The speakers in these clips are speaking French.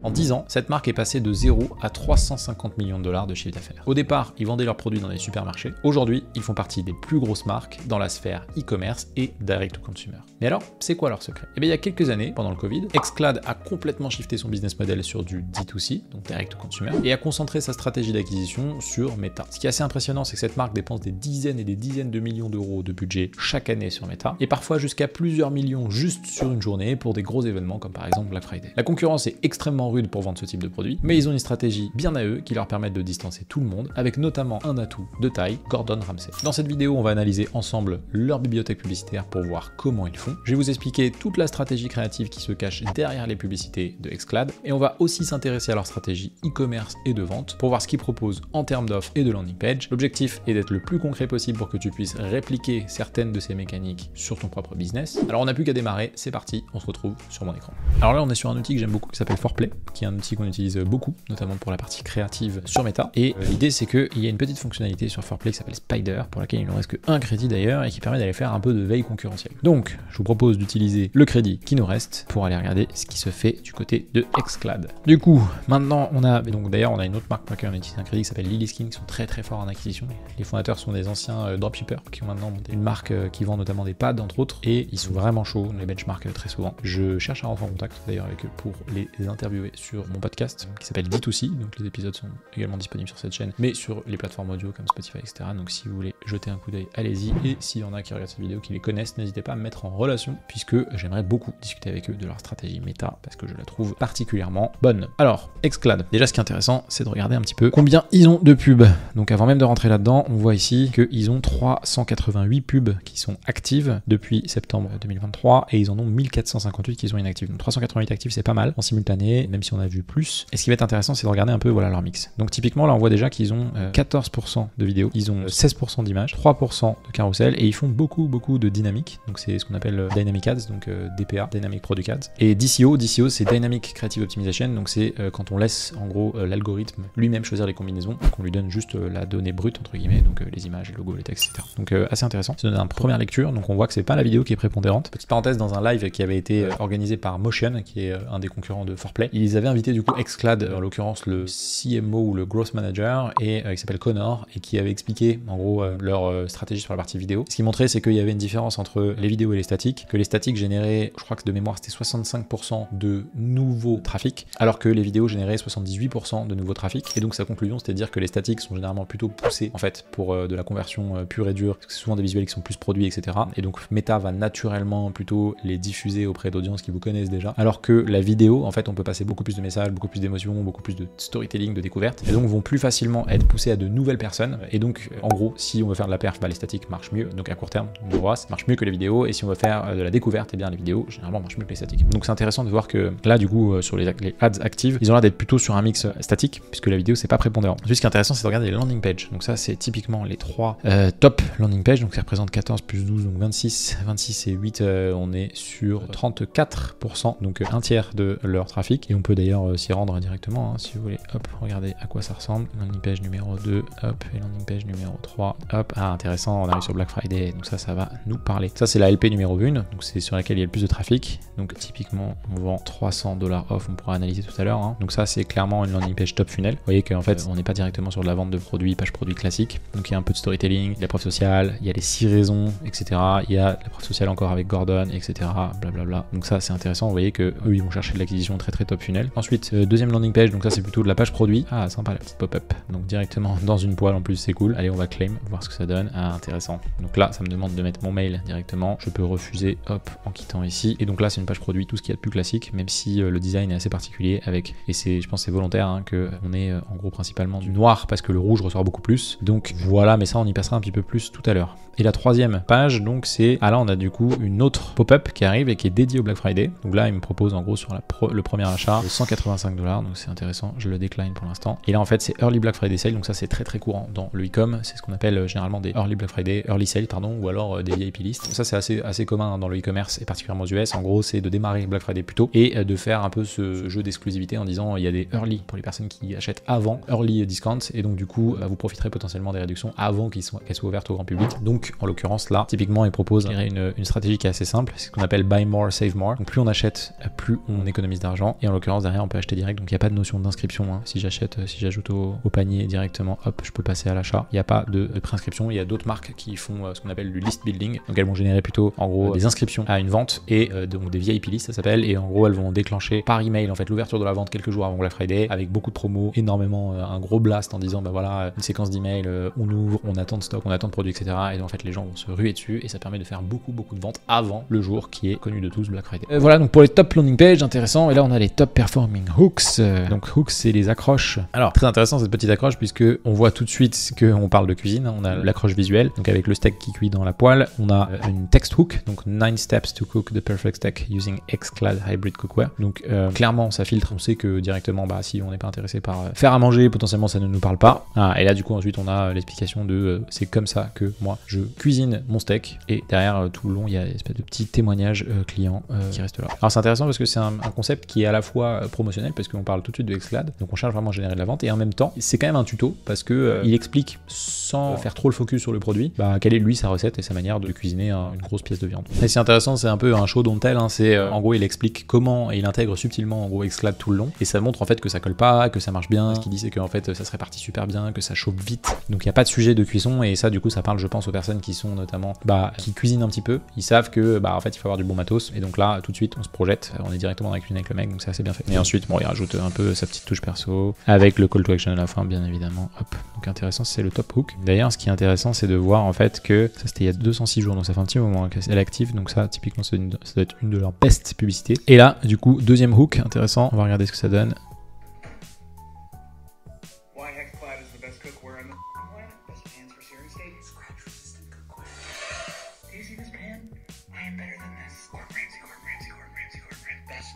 En 10 ans, cette marque est passée de 0 à 350 millions de dollars de chiffre d'affaires. Au départ, ils vendaient leurs produits dans des supermarchés. Aujourd'hui, ils font partie des plus grosses marques dans la sphère e-commerce et direct to consumer. Mais alors, c'est quoi leur secret? Eh bien, il y a quelques années, pendant le Covid, xCloud a complètement shifté son business model sur du D2C, donc direct to consumer, et a concentré sa stratégie d'acquisition sur Meta. Ce qui est assez impressionnant, c'est que cette marque dépense des dizaines et des dizaines de millions d'euros de budget chaque année sur Meta, et parfois jusqu'à plusieurs millions juste sur une journée pour des gros événements comme par exemple Black Friday. La concurrence est extrêmement rude pour vendre ce type de produit, mais ils ont une stratégie bien à eux qui leur permet de distancer tout le monde, avec notamment un atout de taille, Gordon Ramsay. Dans cette vidéo, on va analyser ensemble leur bibliothèque publicitaire pour voir comment ils font. Je vais vous expliquer toute la stratégie créative qui se cache derrière les publicités de xCloud, et on va aussi s'intéresser à leur stratégie e-commerce et de vente pour voir ce qu'ils proposent en termes d'offres et de landing page. L'objectif est d'être le plus concret possible pour que tu puisses répliquer certaines de ces mécaniques sur ton propre business. Alors on n'a plus qu'à démarrer, c'est parti, on se retrouve sur mon écran. Alors là on est sur un outil que j'aime beaucoup qui s'appelle ForPlay, qui est un outil qu'on utilise beaucoup, notamment pour la partie créative sur Meta. Et l'idée c'est qu'il y a une petite fonctionnalité sur ForPlay qui s'appelle Spider, pour laquelle il ne reste qu'un crédit d'ailleurs, et qui permet d'aller faire un peu de veille concurrentielle. Donc je vous propose d'utiliser le crédit qui nous reste pour aller regarder ce qui se fait du côté de xCloud. Du coup, maintenant on a, donc d'ailleurs on a une autre marque pour laquelle on utilise un crédit qui s'appelle Lilyskin, qui sont très forts en acquisition. Les fondateurs sont des anciens dropshippers qui ont maintenant monté une marque qui vend notamment des pads entre autres, et ils sont vraiment chauds, on les benchmark très souvent. Je cherche à rentrer en contact d'ailleurs avec eux pour les interviewer sur mon podcast qui s'appelle D2C, donc les épisodes sont également disponibles sur cette chaîne, mais sur les plateformes audio comme Spotify, etc. Donc si vous voulez jeter un coup d'œil, allez-y, et s'il y en a qui regardent cette vidéo, qui les connaissent, n'hésitez pas à me mettre en relation, puisque j'aimerais beaucoup discuter avec eux de leur stratégie méta, parce que je la trouve particulièrement bonne. Alors, xCloud, déjà ce qui est intéressant, c'est de regarder un petit peu combien ils ont de pubs. Donc avant même de rentrer là-dedans, on voit ici qu'ils ont 388 pubs qui sont actives depuis septembre 2023, et ils en ont 1458 qui sont inactives. Donc 388 actifs, c'est pas mal en simultané, même si on a vu plus. Et ce qui va être intéressant, c'est de regarder un peu voilà, leur mix. Donc typiquement, là on voit déjà qu'ils ont 14% de vidéos, ils ont 16% d'images, 3% de carousel, et ils font beaucoup de dynamique. Donc c'est ce qu'on appelle Dynamic Ads, donc DPA, Dynamic Product Ads. Et DCO c'est Dynamic Creative Optimization, donc c'est quand on laisse en gros l'algorithme lui-même choisir les combinaisons, donc on lui donne juste la donnée brute entre guillemets, donc les images, les logos, les textes, etc. Donc assez intéressant. C'est une première lecture, donc on voit que c'est pas la vidéo qui est prépondérante. Petite parenthèse, dans un live qui avait été organisé par Motion, qui est un des concurrents de ForPlay, ils avaient invité du coup xCloud, en l'occurrence le CMO ou le Growth Manager, et qui s'appelle Connor, et qui avait expliqué en gros leur stratégie sur la partie vidéo. Ce qui montrait, c'est qu'il y avait une différence entre les vidéos et les statiques, que les statiques généraient, je crois que de mémoire c'était 65% de nouveaux trafics, alors que les vidéos généraient 78% de nouveaux trafics. Et donc sa conclusion, c'était de dire que les statiques sont généralement plutôt poussés en fait pour de la conversion pure et dure, parce que c'est souvent des visuels qui sont plus produits, etc. Et donc Meta va naturellement plutôt les diffuser auprès d'audiences qui vous connaissent déjà, alors que la vidéo, en fait, on peut passer beaucoup plus de messages, beaucoup plus d'émotions, beaucoup plus de storytelling, de découverte, et donc vont plus facilement être poussés à de nouvelles personnes. Et donc en gros, si on veut faire de la perf, les statiques marchent mieux, donc à court terme, de ça marche mieux que les vidéos, et si on veut faire de la découverte, et bien les vidéos généralement marchent mieux que les statiques. Donc c'est intéressant de voir que là du coup sur les ads actives, ils ont l'air d'être plutôt sur un mix statique, puisque la vidéo c'est pas prépondérant. Ensuite, ce qui est intéressant, c'est de regarder les landing pages. Donc ça c'est typiquement les trois top landing pages, donc ça représente 14 plus 12, donc 26 et 8, on est sur 34%, donc un tiers de leur trafic, et on peut d'ailleurs s'y rendre directement hein, si vous voulez. Hop, regardez à quoi ça ressemble. Landing page numéro 2, hop, et landing page numéro 3, hop. Ah intéressant, on arrive sur Black Friday, donc ça va nous parler. Ça c'est la LP numéro 1, donc c'est sur laquelle il y a le plus de trafic. Donc typiquement on vend 300 $ off, on pourra analyser tout à l'heure hein. Donc ça c'est clairement une landing page top funnel. Vous voyez qu'en fait on n'est pas directement sur de la vente de produits, page produit classique. Donc il y a un peu de storytelling, il y a la preuve sociale, il y a les 6 raisons, etc. Il y a la preuve sociale encore avec Gordon, etc. Blablabla. Donc ça c'est intéressant, vous voyez que eux ils vont chercher de l'acquisition très top funnel. Ensuite deuxième landing page, donc ça c'est plutôt de la page produit. Ah sympa la petite pop-up, donc directement dans une poêle en plus, c'est cool. Allez on va claim, voir ce que ça donne. Ah intéressant. Donc là ça me demande de mettre mon mail directement, je peux refuser hop en quittant ici, et donc là c'est une page produit, tout ce qu'il y a de plus classique, même si le design est assez particulier avec, et c'est, je pense que c'est volontaire hein, que on est en gros principalement du noir parce que le rouge ressort beaucoup plus. Donc voilà, mais ça on y passera un petit peu plus tout à l'heure. Et la troisième page, donc c'est, ah là on a du coup une autre pop-up qui arrive et qui est dédiée au Black Friday. Donc là il me propose en gros sur le premier achat 185 $, donc c'est intéressant, je le décline pour l'instant. Et là en fait c'est Early Black Friday Sale, donc ça c'est très courant dans le e-com, c'est ce qu'on appelle généralement des Early Black Friday, Early Sale pardon, ou alors des VIP lists. Ça c'est assez commun dans le e-commerce et particulièrement aux US. En gros c'est de démarrer Black Friday plus tôt et de faire un peu ce jeu d'exclusivité en disant il y a des early pour les personnes qui achètent avant, early discount, et donc du coup vous profiterez potentiellement des réductions avant qu'elles soient ouvertes au grand public. Donc en l'occurrence là typiquement ils proposent une stratégie qui est assez simple, c'est ce qu'on appelle buy more save more. Donc plus on achète, plus on économise d'argent, et en l'occurrence l'occurrence derrière on peut acheter direct, donc il n'y a pas de notion d'inscription. Hein. Si j'achète, si j'ajoute au panier directement, hop, je peux passer à l'achat. Il n'y a pas de préinscription. Il y a d'autres marques qui font ce qu'on appelle du list building. Donc elles vont générer plutôt en gros des inscriptions à une vente et donc des VIP lists ça s'appelle. Et en gros elles vont déclencher par email en fait l'ouverture de la vente quelques jours avant Black Friday avec beaucoup de promos, énormément un gros blast en disant bah voilà une séquence d'emails, on ouvre, on attend de stock, on attend de produits etc. Et donc en fait les gens vont se ruer dessus et ça permet de faire beaucoup de ventes avant le jour qui est connu de tous, Black Friday. Voilà donc pour les top landing page intéressant. Et là on a les top performing hooks. Donc hooks c'est les accroches. Alors très intéressant cette petite accroche puisque on voit tout de suite qu'on parle de cuisine. On a l'accroche visuelle donc avec le steak qui cuit dans la poêle. On a une text hook donc 9 steps to cook the perfect steak using Xclad hybrid cookware. Donc clairement ça filtre. On sait que directement bah si on n'est pas intéressé par faire à manger potentiellement ça ne nous parle pas. Et là du coup ensuite on a l'explication de c'est comme ça que moi je cuisine mon steak et derrière tout le long il y a une espèce de petit témoignage client qui reste là. Alors c'est intéressant parce que c'est un concept qui est à la fois promotionnel parce qu'on parle tout de suite de Xclad donc on cherche vraiment à générer de la vente et en même temps c'est quand même un tuto parce que il explique sans faire trop le focus sur le produit bah, quelle est lui sa recette et sa manière de cuisiner une grosse pièce de viande. Et c'est intéressant, c'est un peu un show don't tell, hein, c'est en gros il explique comment et il intègre subtilement en gros Xclad tout le long et ça montre en fait que ça colle pas, que ça marche bien. Ce qu'il dit c'est qu'en fait ça se répartit super bien, que ça chauffe vite donc il n'y a pas de sujet de cuisson et ça du coup ça parle je pense aux personnes qui sont notamment qui cuisinent un petit peu, ils savent que en fait il faut avoir du bon matos et donc là tout de suite on se projette, on est directement dans la cuisine avec le mec donc c'est assez bien fait. Et ensuite bon il rajoute un peu sa petite touche perso avec le call to action à la fin bien évidemment. Hop, donc intéressant c'est le top hook. D'ailleurs ce qui est intéressant c'est de voir en fait que ça c'était il y a 206 jours donc ça fait un petit moment qu'elle est active donc ça typiquement ça doit être une de leurs best publicités. Et là du coup deuxième hook intéressant, on va regarder ce que ça donne.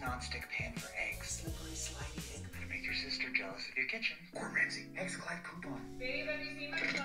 Non-stick pan for eggs. Slippery, slidey egg. Gonna make your sister jealous of your kitchen. Gordon Ramsay. Xclad coupon. Babe, have you seen my phone?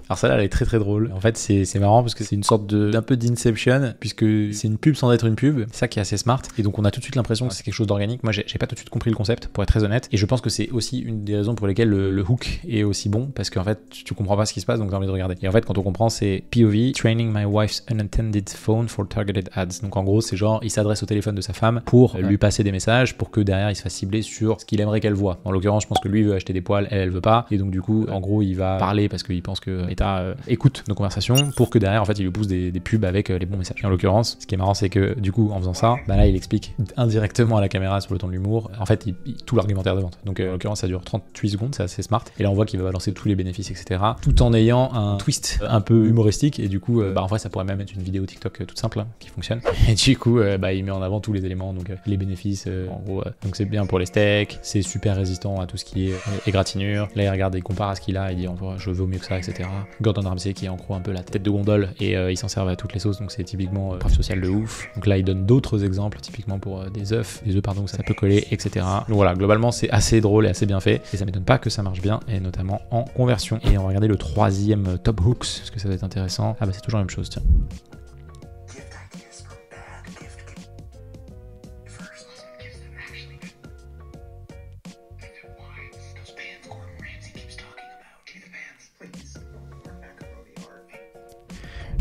Alors celle-là elle est très drôle. En fait c'est marrant parce que c'est une sorte d'un peu d'inception puisque c'est une pub sans être une pub. C'est ça qui est assez smart. Et donc on a tout de suite l'impression que c'est quelque chose d'organique. Moi j'ai pas tout de suite compris le concept pour être très honnête. Et je pense que c'est aussi une des raisons pour lesquelles le hook est aussi bon parce qu'en fait tu comprends pas ce qui se passe donc t'as envie de regarder. Et en fait quand on comprend c'est POV, training my wife's unattended phone for targeted ads. Donc en gros c'est genre il s'adresse au téléphone de sa femme pour lui passer des messages pour que derrière il se fasse cibler sur ce qu'il aimerait qu'elle voit. En l'occurrence je pense que lui veut acheter des poils, elle veut pas. Et donc du coup en gros il va parler parce qu'il pense que écoute nos conversations pour que derrière en fait il lui pousse des pubs avec les bons messages. Et en l'occurrence ce qui est marrant c'est que du coup en faisant ça là il explique indirectement à la caméra sur le ton de l'humour en fait tout l'argumentaire de vente. Donc en l'occurrence ça dure 38 secondes, c'est assez smart et là on voit qu'il va balancer tous les bénéfices etc tout en ayant un twist un peu humoristique et du coup en vrai ça pourrait même être une vidéo TikTok toute simple qui fonctionne et du coup il met en avant tous les éléments donc les bénéfices en gros donc c'est bien pour les steaks, c'est super résistant à tout ce qui est égratignure. Là il regarde, il compare à ce qu'il a, il dit je veux mieux que ça etc. Gordon Ramsay qui est en gros un peu la tête de gondole et il s'en servent à toutes les sauces donc c'est typiquement preuve sociale de ouf. Donc là il donne d'autres exemples typiquement pour des œufs pardon ça peut coller etc. Donc voilà globalement c'est assez drôle et assez bien fait et ça m'étonne pas que ça marche bien et notamment en conversion. Et on va regarder le troisième top hooks parce que ça va être intéressant. C'est toujours la même chose tiens.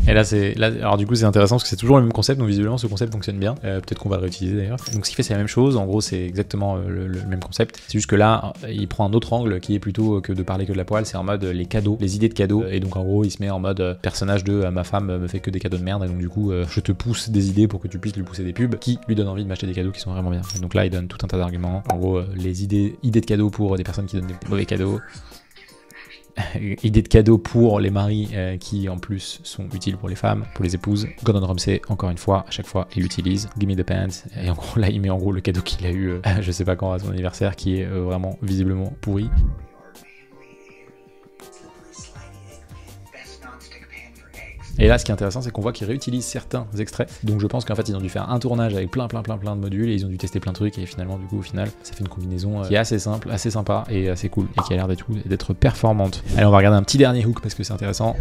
Et là alors du coup c'est intéressant parce que c'est toujours le même concept donc visuellement ce concept fonctionne bien. Peut-être qu'on va le réutiliser d'ailleurs. Donc ce qu'il fait c'est la même chose, en gros c'est exactement le même concept. C'est juste que là il prend un autre angle qui est plutôt que de parler que de la poêle, c'est en mode les cadeaux, les idées de cadeaux. Et donc en gros il se met en mode personnage de ma femme me fait que des cadeaux de merde et donc du coup je te pousse des idées pour que tu puisses lui pousser des pubs qui lui donnent envie de m'acheter des cadeaux qui sont vraiment bien. Et donc là il donne tout un tas d'arguments. En gros les idées de cadeaux pour des personnes qui donnent des mauvais cadeaux. Idée de cadeaux pour les maris qui en plus sont utiles pour les femmes, pour les épouses. Gordon Ramsay, encore une fois, à chaque fois il l'utilise. Give me the pants. Et en gros là il met en gros le cadeau qu'il a eu je sais pas quand à son anniversaire qui est vraiment visiblement pourri. Et là, ce qui est intéressant, c'est qu'on voit qu'ils réutilisent certains extraits. Donc je pense qu'en fait, ils ont dû faire un tournage avec plein de modules et ils ont dû tester plein de trucs. Et finalement, du coup, au final, ça fait une combinaison qui est assez simple, assez sympa et assez cool et qui a l'air d'être performante. Allez, on va regarder un petit dernier hook parce que c'est intéressant.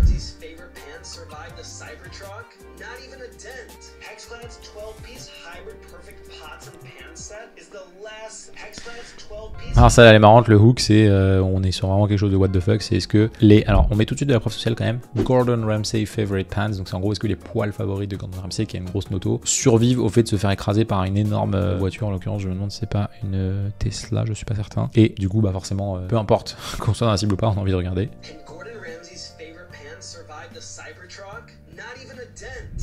Alors ça elle est marrante, le hook c'est, on est sur vraiment quelque chose de what the fuck, c'est est-ce que les, alors on met tout de suite de la preuve sociale quand même, Gordon Ramsay favorite pants, donc c'est en gros est-ce que les poils favoris de Gordon Ramsay, qui a une grosse moto, survivent au fait de se faire écraser par une énorme voiture, en l'occurrence je me demande si c'est pas une Tesla, je suis pas certain, et du coup bah forcément, peu importe qu'on soit dans la cible ou pas, on a envie de regarder.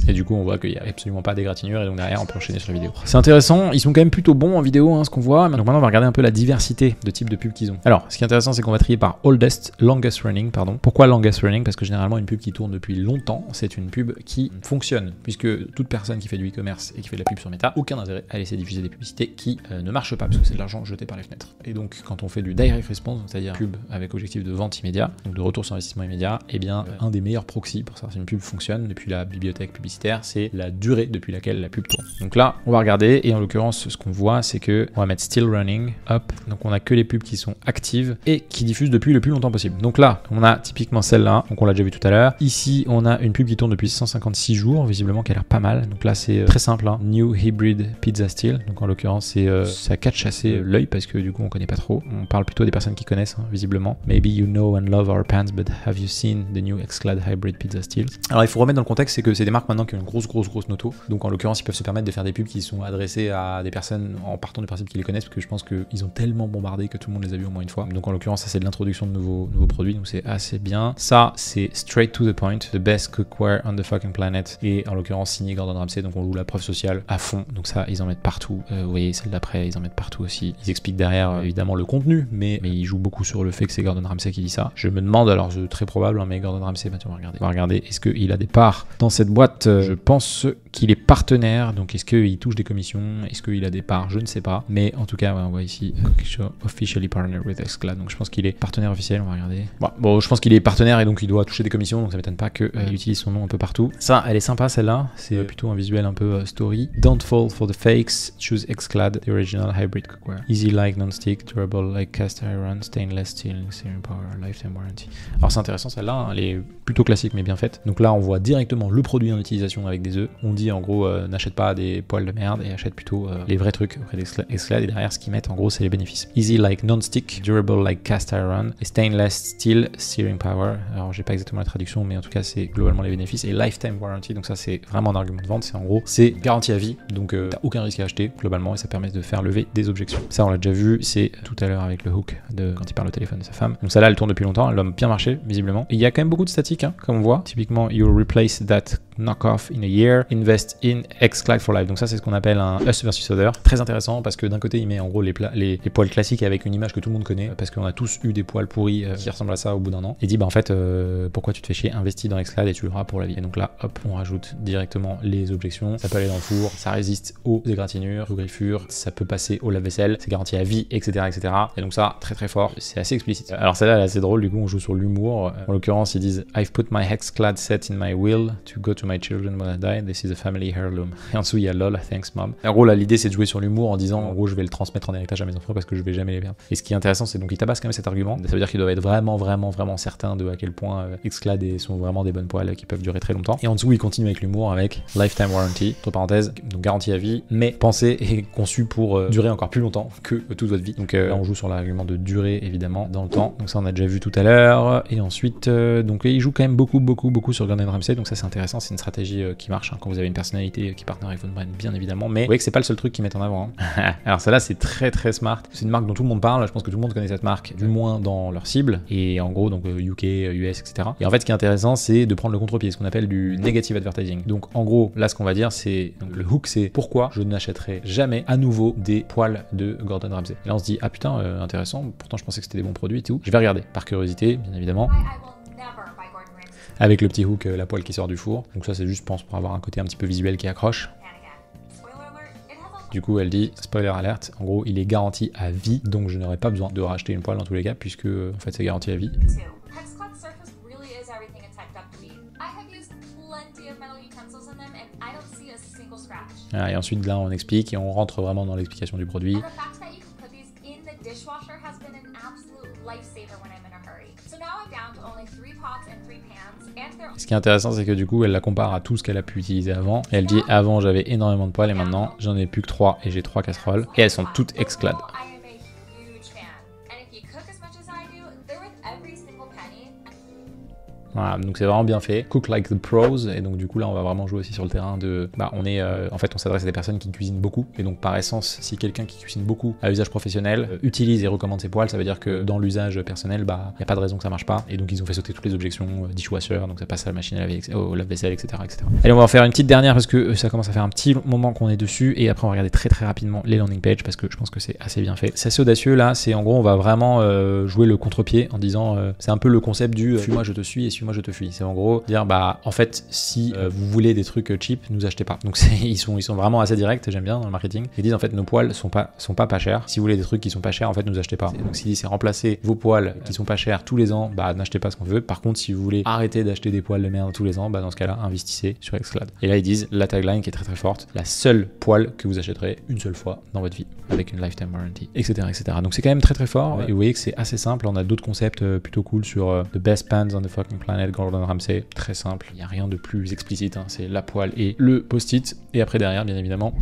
Et du coup on voit qu'il n'y a absolument pas d'égratignure et donc derrière on peut enchaîner sur la vidéo. C'est intéressant, ils sont quand même plutôt bons en vidéo hein, ce qu'on voit. Donc maintenant on va regarder un peu la diversité de types de pubs qu'ils ont. Alors ce qui est intéressant c'est qu'on va trier par longest running pardon. Pourquoi longest running? Parce que généralement une pub qui tourne depuis longtemps c'est une pub qui fonctionne, puisque toute personne qui fait du e-commerce et qui fait de la pub sur Meta, aucun intérêt à laisser diffuser des publicités qui ne marchent pas parce que c'est de l'argent jeté par les fenêtres. Et donc quand on fait du direct response, c'est-à-dire pub avec objectif de vente immédiat, donc de retour sur investissement immédiat, et bien un des meilleurs proxys pour savoir si une pub fonctionne depuis la bibliothèque publicitaire, c'est la durée depuis laquelle la pub tourne. Donc là, on va regarder et en l'occurrence, ce qu'on voit, c'est que on va mettre still running, hop. Donc on a que les pubs qui sont actives et qui diffusent depuis le plus longtemps possible. Donc là, on a typiquement celle-là, donc on l'a déjà vu tout à l'heure. Ici, on a une pub qui tourne depuis 156 jours, visiblement qui a l'air pas mal. Donc là, c'est très simple, hein. New Hybrid Pizza Still. Donc en l'occurrence, c'est ça catch assez l'œil parce que du coup, on connaît pas trop. On parle plutôt des personnes qui connaissent, hein, visiblement. Maybe you know and love our pants, but have you seen the new Xclad Hybrid Pizza Still? Alors il faut remettre dans le contexte, c'est que c'est des marques maintenant qui ont une grosse noto. Donc en l'occurrence, ils peuvent se permettre de faire des pubs qui sont adressées à des personnes en partant du principe qu'ils les connaissent, parce que je pense qu'ils ont tellement bombardé que tout le monde les a vus au moins une fois. Donc en l'occurrence, ça c'est de l'introduction de nouveaux produits, donc c'est assez bien. Ça c'est straight to the point, the best cookware on the fucking planet, et en l'occurrence signé Gordon Ramsay, donc on joue la preuve sociale à fond. Donc ça, ils en mettent partout. Vous voyez celle d'après, ils en mettent partout aussi. Ils expliquent derrière évidemment le contenu, mais ils jouent beaucoup sur le fait que c'est Gordon Ramsay qui dit ça. Je me demande, alors c'est très probable, hein, mais Gordon Ramsay, bah, on va regarder, est-ce qu'il a des parts dans cette boîte? Je pense qu'il est partenaire, donc est-ce qu'il touche des commissions, est-ce qu'il a des parts, je ne sais pas, mais en tout cas ouais, on voit ici officially partner with Xclad, donc je pense qu'il est partenaire officiel. On va regarder, bon je pense qu'il est partenaire et donc il doit toucher des commissions, donc ça m'étonne pas qu'il utilise son nom un peu partout. Ça elle est sympa celle-là, c'est plutôt un visuel un peu story. Don't fall for the fakes, choose Xclad, the original hybrid cookware, easy like non-stick, durable like cast iron, stainless steel, steering power, lifetime warranty. Alors c'est intéressant celle-là, hein, elle est plutôt classique mais bien faite. Donc là on voit directement le produit en utilisation avec des œufs. On dit en gros n'achète pas des poils de merde et achète plutôt les vrais trucs auprès d'Xclad, et derrière ce qu'ils mettent en gros c'est les bénéfices. Easy like non-stick, durable like cast iron, et stainless steel, steering power. Alors j'ai pas exactement la traduction mais en tout cas c'est globalement les bénéfices, et lifetime warranty, donc ça c'est vraiment un argument de vente, c'est en gros c'est garantie à vie, donc t'as aucun risque à acheter globalement et ça permet de faire lever des objections. Ça on l'a déjà vu, c'est tout à l'heure avec le hook de quand il parle au téléphone de sa femme. Donc celle-là elle tourne depuis longtemps, elle a bien marché visiblement, et il y a quand même beaucoup de statiques hein, comme on voit. Typiquement you'll replace that knock-off in a year, invest in Xclad for life. Donc ça c'est ce qu'on appelle un us versus other. Très intéressant parce que d'un côté il met en gros les poils classiques avec une image que tout le monde connaît, parce qu'on a tous eu des poils pourris qui ressemblent à ça au bout d'un an, et dit bah en fait pourquoi tu te fais chier, investis dans Xclad et tu l'auras pour la vie. Et donc là hop on rajoute directement les objections, ça peut aller dans le four, ça résiste aux égratignures, aux griffures, ça peut passer au lave-vaisselle, c'est garanti à vie, etc. Et donc ça très fort, c'est assez explicite. Alors celle-là elle est assez drôle, du coup on joue sur l'humour. En l'occurrence ils disent I've put my Xclad set in my will to go to my children when I die, this is a family heirloom. Et en dessous il y a lol, thanks mom. Et en gros là l'idée c'est de jouer sur l'humour en disant en gros je vais le transmettre en héritage à mes enfants parce que je vais jamais les perdre. Et ce qui est intéressant c'est donc ils tabassent quand même cet argument, ça veut dire qu'ils doivent être vraiment certains de à quel point Xclad sont vraiment des bonnes poils qui peuvent durer très longtemps. Et en dessous ils continuent avec l'humour avec lifetime warranty, entre parenthèses, donc garantie à vie, mais pensé et conçu pour durer encore plus longtemps que toute votre vie. Donc là on joue sur l'argument de durée évidemment dans le temps, donc ça on a déjà vu tout à l'heure. Et ensuite donc ils jouent quand même beaucoup sur Gordon Ramsay, donc ça c'est intéressant, c'est une stratégie qui marche hein, quand vous avez une personnalité qui partner avec votre brand bien évidemment, mais vous voyez que c'est pas le seul truc qu'ils mettent en avant hein. Alors celle-là c'est très smart, c'est une marque dont tout le monde parle, je pense que tout le monde connaît cette marque, du moins dans leur cible, et en gros donc UK, US, etc. Et en fait ce qui est intéressant c'est de prendre le contre-pied, ce qu'on appelle du negative advertising. Donc en gros là ce qu'on va dire c'est, donc le hook c'est pourquoi je n'achèterai jamais à nouveau des poils de Gordon Ramsay. Et là on se dit ah putain intéressant, pourtant je pensais que c'était des bons produits et tout, je vais regarder par curiosité bien évidemment. Avec le petit hook, la poêle qui sort du four. Donc ça c'est juste, je pense, pour avoir un côté un petit peu visuel qui accroche. Du coup elle dit, spoiler alert, en gros il est garanti à vie, donc je n'aurai pas besoin de racheter une poêle dans tous les cas, puisque en fait c'est garanti à vie. Voilà, et ensuite là on explique et on rentre vraiment dans l'explication du produit. Ce qui est intéressant, c'est que du coup, elle la compare à tout ce qu'elle a pu utiliser avant. Et elle dit, avant, j'avais énormément de poêles et maintenant, j'en ai plus que 3 et j'ai 3 casseroles. Et elles sont toutes Exclad. Voilà, donc c'est vraiment bien fait. Cook like the pros, et donc du coup là on va vraiment jouer aussi sur le terrain de... en fait on s'adresse à des personnes qui cuisinent beaucoup, et donc par essence, si quelqu'un qui cuisine beaucoup à usage professionnel utilise et recommande ses poêles, ça veut dire que dans l'usage personnel, il n'y a pas de raison que ça marche pas, et donc ils ont fait sauter toutes les objections dishwasher, donc ça passe à la machine à laver, au lave-vaisselle, etc., etc. Allez, on va en faire une petite dernière parce que ça commence à faire un petit moment qu'on est dessus, et après on va regarder très très rapidement les landing pages parce que je pense que c'est assez bien fait. C'est assez audacieux là, c'est en gros on va vraiment jouer le contre-pied en disant, c'est un peu le concept du suis-moi je te suis et suis-moi je te fuis. C'est en gros dire en fait si vous voulez des trucs cheap, nous achetez pas. Donc ils sont vraiment assez directs, j'aime bien dans le marketing. Ils disent en fait nos poêles sont pas chers. Si vous voulez des trucs qui sont pas chers, en fait nous achetez pas. Donc s'il dit c'est remplacer vos poêles qui sont pas chers tous les ans, n'achetez pas ce qu'on veut. Par contre si vous voulez arrêter d'acheter des poêles de merde tous les ans, dans ce cas-là investissez sur Exclad. Et là ils disent la tagline qui est très très forte, la seule poêle que vous achèterez une seule fois dans votre vie avec une lifetime warranty, etc., etc. Donc c'est quand même très très fort, et vous voyez que c'est assez simple. On a d'autres concepts plutôt cool sur the best pans on the fucking planet, Gordon Ramsay, très simple, il n'y a rien de plus explicite, c'est la poêle et le post-it, et après derrière bien évidemment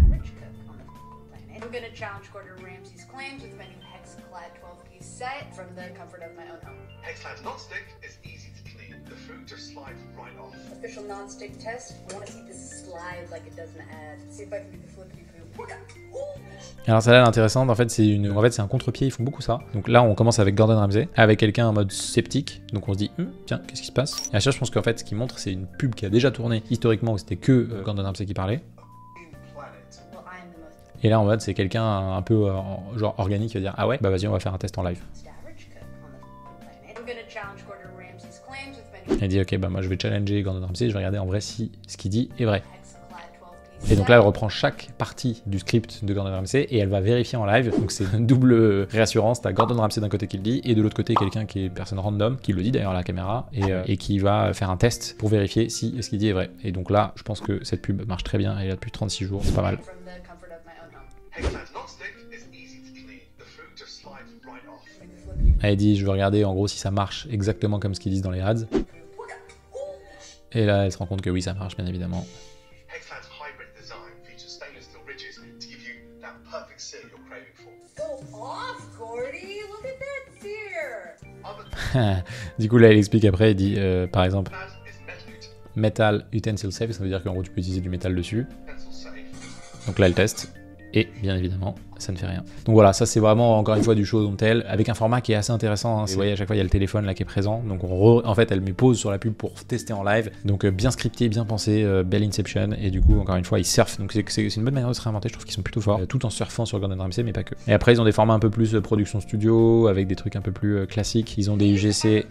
Hexclad's non-stick is easy to clean. The food just slides right off. Official non-stick test. I want to see this slide like it does an ad. See if I can do the flippity flip. Alors celle-là elle est intéressante, en fait c'est un contre-pied, ils font beaucoup ça. Donc là on commence avec Gordon Ramsay, avec quelqu'un en mode sceptique, donc on se dit tiens qu'est-ce qui se passe. Et à chaque fois je pense qu'en fait ce qui montre c'est une pub qui a déjà tourné historiquement où c'était que Gordon Ramsay qui parlait. Et là en mode c'est quelqu'un un peu genre organique qui va dire ah ouais vas-y on va faire un test en live. Elle dit ok moi je vais challenger Gordon Ramsay, je vais regarder en vrai si ce qu'il dit est vrai. Et donc là, elle reprend chaque partie du script de Gordon Ramsay et elle va vérifier en live. Donc c'est une double réassurance. T'as Gordon Ramsay d'un côté qui le dit et de l'autre côté quelqu'un qui est une personne random qui le dit d'ailleurs à la caméra et qui va faire un test pour vérifier si ce qu'il dit est vrai. Et donc là, je pense que cette pub marche très bien. Elle est là depuis 36 jours, c'est pas mal. Elle dit je veux regarder en gros si ça marche exactement comme ce qu'ils disent dans les ads. Et là, elle se rend compte que oui, ça marche bien évidemment. Du coup là il explique après, il dit par exemple Metal Utensil Safe, ça veut dire qu'en gros tu peux utiliser du métal dessus. Donc là elle teste et bien évidemment ça ne fait rien. Donc voilà, ça c'est vraiment encore une fois du show don't tell avec un format qui est assez intéressant. Vous voyez à chaque fois il y a le téléphone là qui est présent, donc en fait elle met pause sur la pub pour tester en live. Donc bien scripté, bien pensé, belle inception, et du coup encore une fois ils surfent. Donc c'est une bonne manière de se réinventer, je trouve qu'ils sont plutôt forts, tout en surfant sur Gordon Ramsay mais pas que. Et après ils ont des formats un peu plus production studio avec des trucs un peu plus classiques. Ils ont des UGC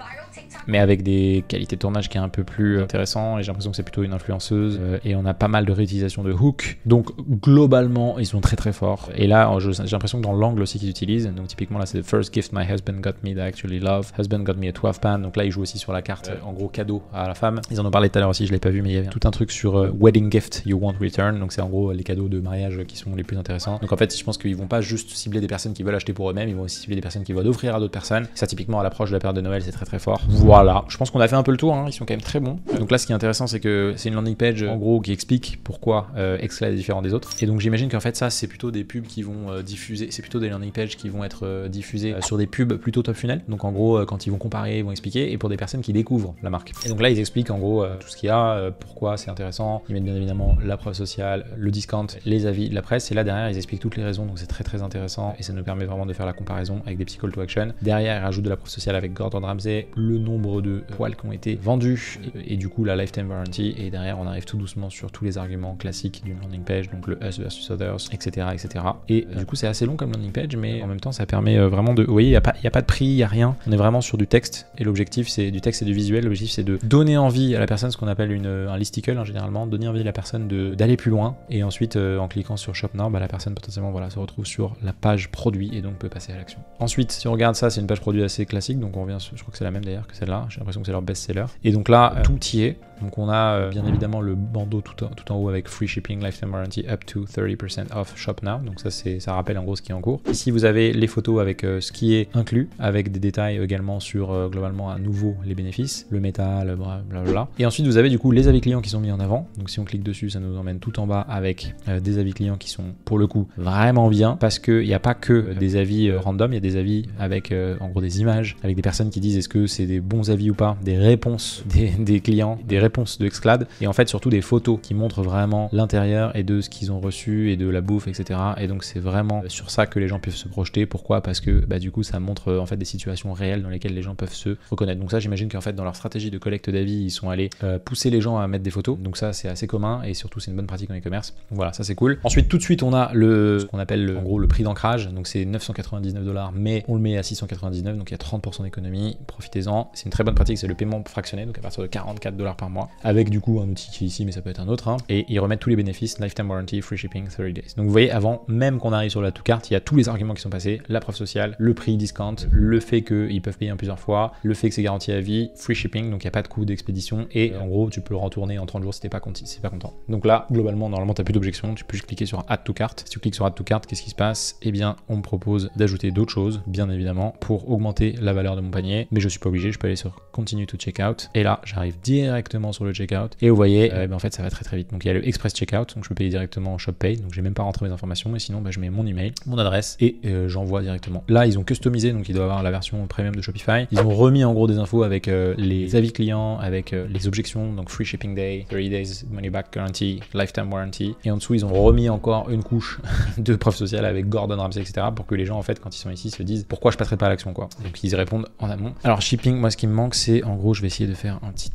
mais avec des qualités de tournage qui est un peu plus intéressant, et j'ai l'impression que c'est plutôt une influenceuse, et on a pas mal de réutilisation de hook. Donc globalement ils sont très très forts. Et là j'ai l'impression que dans l'angle aussi qu'ils utilisent, donc typiquement là c'est the first gift my husband got me that I actually love, husband got me a 12 pan, donc là ils jouent aussi sur la carte en gros cadeau à la femme. Ils en ont parlé tout à l'heure aussi, je l'ai pas vu, mais il y avait tout un truc sur wedding gift you won't return, donc c'est en gros les cadeaux de mariage qui sont les plus intéressants. Donc en fait je pense qu'ils vont pas juste cibler des personnes qui veulent acheter pour eux-mêmes, ils vont aussi cibler des personnes qui veulent offrir à d'autres personnes. Ça typiquement à l'approche de la période de Noël c'est très très fort. Voilà, je pense qu'on a fait un peu le tour, ils sont quand même très bons. Donc là ce qui est intéressant c'est que c'est une landing page en gros qui explique pourquoi Exclad est différent des autres, et donc j'imagine qu'en fait ça c'est plutôt des pubs qui vont diffuser, c'est plutôt des landing pages qui vont être diffusées sur des pubs plutôt top funnel. Donc en gros quand ils vont comparer, ils vont expliquer, et pour des personnes qui découvrent la marque. Et donc là ils expliquent en gros tout ce qu'il y a, pourquoi c'est intéressant. Ils mettent bien évidemment la preuve sociale, le discount, les avis de la presse, et là derrière ils expliquent toutes les raisons, donc c'est très très intéressant et ça nous permet vraiment de faire la comparaison avec des petits call to action. Derrière ils rajoutent de la preuve sociale avec Gordon Ramsay, le nombre de poils qui ont été vendus et du coup la lifetime warranty, et derrière on arrive tout doucement sur tous les arguments classiques d'une landing page, donc le us versus others, etc. etc. Et du coup c'est assez long comme landing page, mais en même temps ça permet vraiment de... Vous voyez, il n'y a pas de prix, il n'y a rien. On est vraiment sur du texte, et l'objectif c'est du texte et du visuel. L'objectif c'est de donner envie à la personne, ce qu'on appelle un listicle généralement, donner envie à la personne d'aller plus loin, et ensuite en cliquant sur Shop Now, la personne potentiellement se retrouve sur la page produit et donc peut passer à l'action. Ensuite si on regarde ça, c'est une page produit assez classique, donc on revient, je crois que c'est la même d'ailleurs que celle-là, j'ai l'impression que c'est leur best-seller. Et donc là tout y est. Donc on a bien évidemment le bandeau tout en haut avec free shipping, lifetime warranty up to 30% off shop now. Donc ça rappelle en gros ce qui est en cours. Ici vous avez les photos avec ce qui est inclus, avec des détails également sur globalement à nouveau les bénéfices, le métal, blablabla. Et ensuite vous avez du coup les avis clients qui sont mis en avant. Donc si on clique dessus, ça nous emmène tout en bas avec des avis clients qui sont pour le coup vraiment bien, parce qu'il n'y a pas que des avis random, il y a des avis avec en gros des images, avec des personnes qui disent est-ce que c'est des bons avis ou pas, des réponses des clients, des réponses de Xclad, et en fait surtout des photos qui montrent vraiment l'intérieur et de ce qu'ils ont reçu et de la bouffe, etc. Et donc c'est vraiment sur ça que les gens peuvent se projeter. Pourquoi? Parce que du coup ça montre en fait des situations réelles dans lesquelles les gens peuvent se reconnaître. Donc ça, j'imagine qu'en fait dans leur stratégie de collecte d'avis, ils sont allés pousser les gens à mettre des photos. Donc ça c'est assez commun et surtout c'est une bonne pratique en e-commerce. Donc voilà, ça c'est cool. Ensuite tout de suite on a ce qu'on appelle en gros le prix d'ancrage. Donc c'est 999 $, mais on le met à 699, donc il y a 30% d'économie. Profitez-en. C'est une très bonne pratique, c'est le paiement fractionné, donc à partir de 44 $ par mois, avec du coup un outil qui est ici, mais ça peut être un autre. Et ils remettent tous les bénéfices, lifetime warranty, free shipping, 30 days. Donc vous voyez, avant même qu'on arrive sur la to-cart, il y a tous les arguments qui sont passés, la preuve sociale, le prix discount, le fait qu'ils peuvent payer en plusieurs fois, le fait que c'est garanti à vie, free shipping, donc il n'y a pas de coût d'expédition, et en gros tu peux le retourner en 30 jours si t'es pas content. Donc là, globalement, normalement t'as plus d'objection, tu peux juste cliquer sur Add to Cart. Si tu cliques sur Add to Cart, qu'est-ce qui se passe? Eh bien, on me propose d'ajouter d'autres choses, bien évidemment, pour augmenter la valeur de mon panier, mais je suis pas obligé, je peux aller sur Continue to Checkout, et là, j'arrive directement sur le checkout, et vous voyez, en fait, ça va très vite. Donc il y a le Express Checkout, donc je peux payer directement en ShopPay, donc j'ai même pas rentré mes informations, mais sinon, je mets mon email, mon adresse, et j'envoie directement. Là, ils ont customisé, donc il doit avoir la version premium de Shopify. Ils ont remis en gros des infos avec les avis clients, avec les objections, donc free shipping day, 30 days money back guarantee, lifetime warranty, et en dessous, ils ont remis encore une couche de preuve sociale avec Gordon Ramsay, etc., pour que les gens, en fait, quand ils sont ici, se disent pourquoi je passerai pas à l'action, quoi. Donc ils y répondent en amont. Alors shipping, moi ce qui me manque, c'est en gros, je vais essayer de faire un petit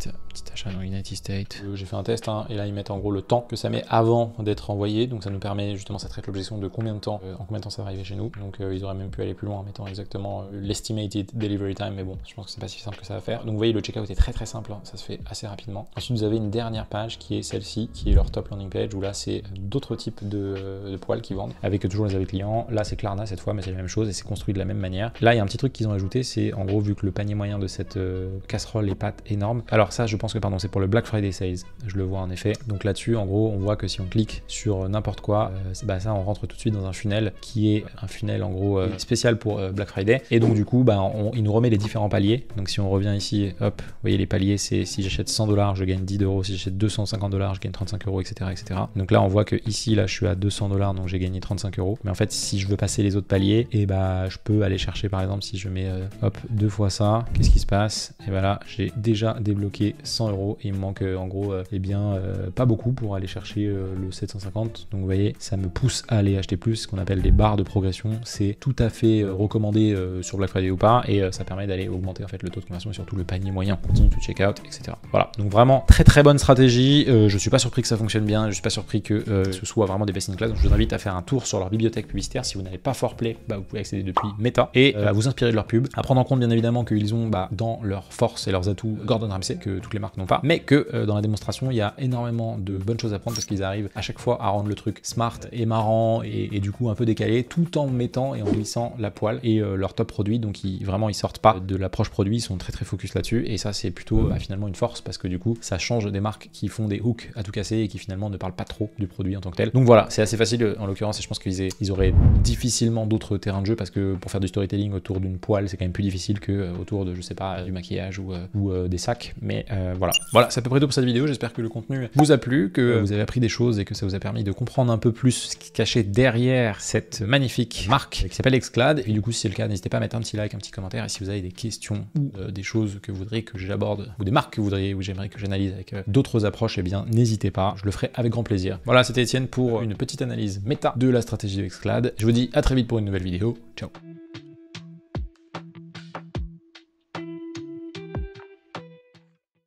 achat dans United States. J'ai fait un test, et là ils mettent en gros le temps que ça met avant d'être envoyé, donc ça nous permet justement, ça traite l'objection de combien de temps, en combien de temps ça va arriver chez nous. Donc ils auraient même pu aller plus loin en mettant exactement l'estimated delivery time, mais bon, je pense que c'est pas si simple que ça à faire. Donc vous voyez, le checkout est très simple, ça se fait assez rapidement. Ensuite vous avez une dernière page qui est celle-ci, qui est leur top landing page, où là c'est d'autres types de poils qui vendent, avec toujours les avis clients. Là c'est Klarna cette fois, mais c'est la même chose et c'est construit de la même manière. Là il y a un petit truc qu'ils ont ajouté, c'est en gros, vu que le panier moyen de cette casserole est pas énorme. Alors ça, je pense que c'est pour le Black Friday Sales, je le vois en effet. Donc là-dessus, en gros, on voit que si on clique sur n'importe quoi, ça on rentre tout de suite dans un funnel qui est un funnel en gros spécial pour Black Friday. Et donc du coup, il nous remet les différents paliers. Donc si on revient ici, hop, vous voyez les paliers, c'est si j'achète 100 $, je gagne 10 €, si j'achète 250 $, je gagne 35 €, etc. Donc là, on voit que ici, là, je suis à 200 $, donc j'ai gagné 35 €. Mais en fait, si je veux passer les autres paliers, et je peux aller chercher, par exemple, si je mets hop, 2 fois ça, qu'est-ce qui se passe? Et voilà, j'ai déjà débloqué 100 € et il me manque en gros pas beaucoup pour aller chercher le 750. Donc vous voyez, ça me pousse à aller acheter plus, ce qu'on appelle des barres de progression. C'est tout à fait recommandé sur Black Friday ou pas, et ça permet d'aller augmenter en fait le taux de conversion et surtout le panier moyen. Continue to checkout, etc. Voilà, donc vraiment très bonne stratégie. Je suis pas surpris que ça fonctionne bien, je suis pas surpris que ce soit vraiment des best in class. Donc je vous invite à faire un tour sur leur bibliothèque publicitaire. Si vous n'avez pas ForPlay, vous pouvez accéder depuis Meta et à vous inspirer de leur pub, à prendre en compte bien évidemment qu'ils ont dans leurs forces et leurs atouts Gordon Ramsay, que toutes les marques n'ont pas, mais que dans la démonstration il y a énormément de bonnes choses à prendre parce qu'ils arrivent à chaque fois à rendre le truc smart et marrant et du coup un peu décalé, tout en mettant et en glissant la poêle et leur top produit. Donc ils sortent pas de l'approche produit, ils sont très focus là-dessus, et ça c'est plutôt finalement une force parce que du coup ça change des marques qui font des hooks à tout casser et qui finalement ne parlent pas trop du produit en tant que tel. Donc voilà, c'est assez facile en l'occurrence, et je pense qu'ils auraient difficilement d'autres terrains de jeu parce que pour faire du storytelling autour d'une poêle, c'est quand même plus difficile que autour de, je sais pas, du maquillage ou des sacs. Mais voilà, c'est à peu près tout pour cette vidéo. J'espère que le contenu vous a plu, que vous avez appris des choses et que ça vous a permis de comprendre un peu plus ce qui est caché derrière cette magnifique marque qui s'appelle Xclad. Et du coup, si c'est le cas, n'hésitez pas à mettre un petit like, un petit commentaire, et si vous avez des questions ou des choses que vous voudriez que j'aborde ou des marques que vous voudriez ou j'aimerais que j'analyse avec d'autres approches, eh bien n'hésitez pas, je le ferai avec grand plaisir. Voilà, c'était Étienne pour une petite analyse méta de la stratégie de Xclad. Je vous dis à très vite pour une nouvelle vidéo. Ciao.